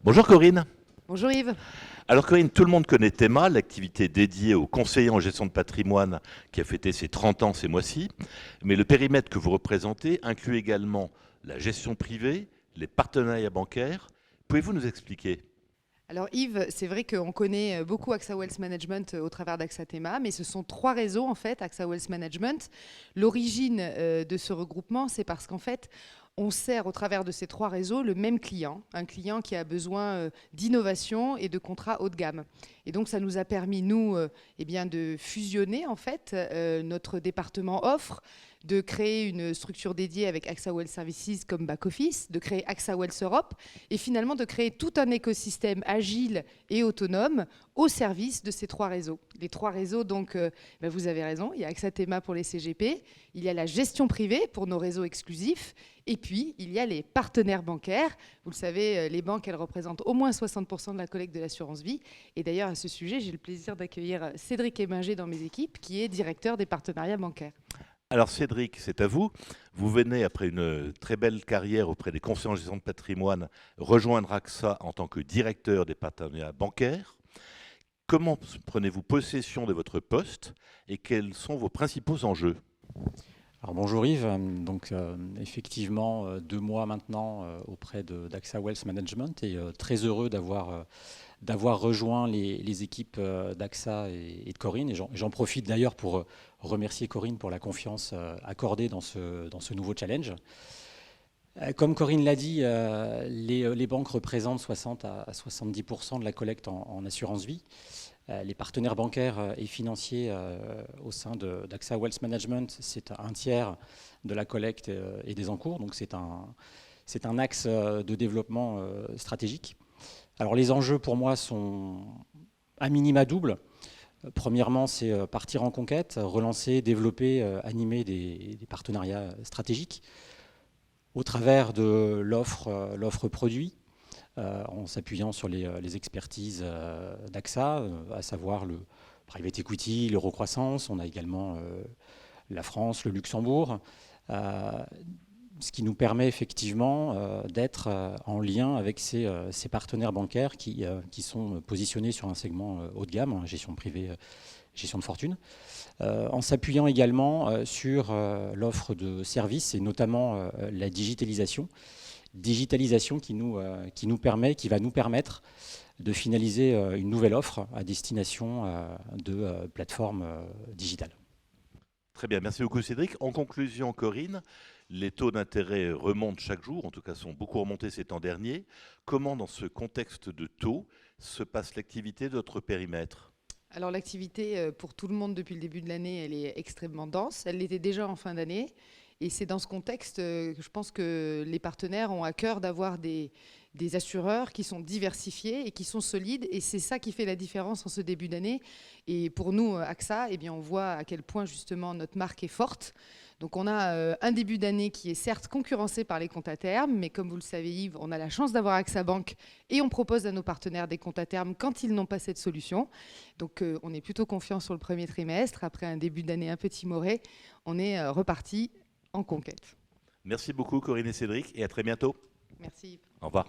Bonjour Corinne. Bonjour Yves. Alors Corinne, tout le monde connaît Théma, l'activité dédiée aux conseillers en gestion de patrimoine qui a fêté ses 30 ans ces mois-ci. Mais le périmètre que vous représentez inclut également la gestion privée, les partenariats bancaires. Pouvez-vous nous expliquer? Alors Yves, c'est vrai qu'on connaît beaucoup AXA Wealth Management au travers d'AXA Thema, mais ce sont trois réseaux en fait, AXA Wealth Management. L'origine de ce regroupement, c'est parce qu'en fait, on sert au travers de ces trois réseaux le même client, un client qui a besoin d'innovation et de contrats haut de gamme. Et donc ça nous a permis, nous, eh bien, de fusionner en fait notre département offre, de créer une structure dédiée avec AXA Wealth Services comme back-office, de créer AXA Wealth Europe et finalement de créer tout un écosystème agile et autonome au service de ces trois réseaux. Les trois réseaux, donc, vous avez raison, il y a AXA Thema pour les CGP, il y a la gestion privée pour nos réseaux exclusifs, et puis il y a les partenaires bancaires. Vous le savez, les banques, elles représentent au moins 60% de la collecte de l'assurance vie. Et d'ailleurs, à ce sujet, j'ai le plaisir d'accueillir Cédric Héminger dans mes équipes, qui est directeur des partenariats bancaires. Alors Cédric, c'est à vous. Vous venez, après une très belle carrière auprès des conseillers en gestion de patrimoine, rejoindre AXA en tant que directeur des partenariats bancaires. Comment prenez-vous possession de votre poste et quels sont vos principaux enjeux? Alors bonjour Yves, donc effectivement 2 mois maintenant auprès d'AXA Wealth Management et très heureux d'avoir rejoint les équipes d'AXA et de Corinne. Et j'en profite d'ailleurs pour remercier Corinne pour la confiance accordée dans ce nouveau challenge. Comme Corinne l'a dit, les banques représentent 60 à 70% de la collecte en assurance vie. Les partenaires bancaires et financiers au sein d'AXA Wealth Management, c'est un tiers de la collecte et des encours. Donc c'est un axe de développement stratégique. Alors les enjeux pour moi sont à minima double. Premièrement, c'est partir en conquête, relancer, développer, animer des partenariats stratégiques au travers de l'offre produit, en s'appuyant sur les expertises d'AXA, à savoir le private equity, l'eurocroissance. On a également la France, le Luxembourg, ce qui nous permet effectivement d'être en lien avec ces partenaires bancaires qui sont positionnés sur un segment haut de gamme, en gestion privée, gestion de fortune, en s'appuyant également sur l'offre de services et notamment la digitalisation qui va nous permettre de finaliser une nouvelle offre à destination de plateformes digitales. Très bien, merci beaucoup Cédric. En conclusion, Corinne, les taux d'intérêt remontent chaque jour, en tout cas sont beaucoup remontés ces temps derniers. Comment, dans ce contexte de taux, se passe l'activité de votre périmètre? Alors l'activité pour tout le monde depuis le début de l'année, elle est extrêmement dense. Elle l'était déjà en fin d'année. Et c'est dans ce contexte que je pense que les partenaires ont à cœur d'avoir des assureurs qui sont diversifiés et qui sont solides. Et c'est ça qui fait la différence en ce début d'année. Et pour nous, AXA, eh bien, on voit à quel point justement notre marque est forte. Donc on a un début d'année qui est certes concurrencé par les comptes à terme, mais comme vous le savez Yves, on a la chance d'avoir AXA Bank et on propose à nos partenaires des comptes à terme quand ils n'ont pas cette solution. Donc on est plutôt confiant sur le premier trimestre. Après un début d'année un peu timoré, on est reparti en conquête. Merci beaucoup Corinne et Cédric et à très bientôt. Merci Yves. Au revoir.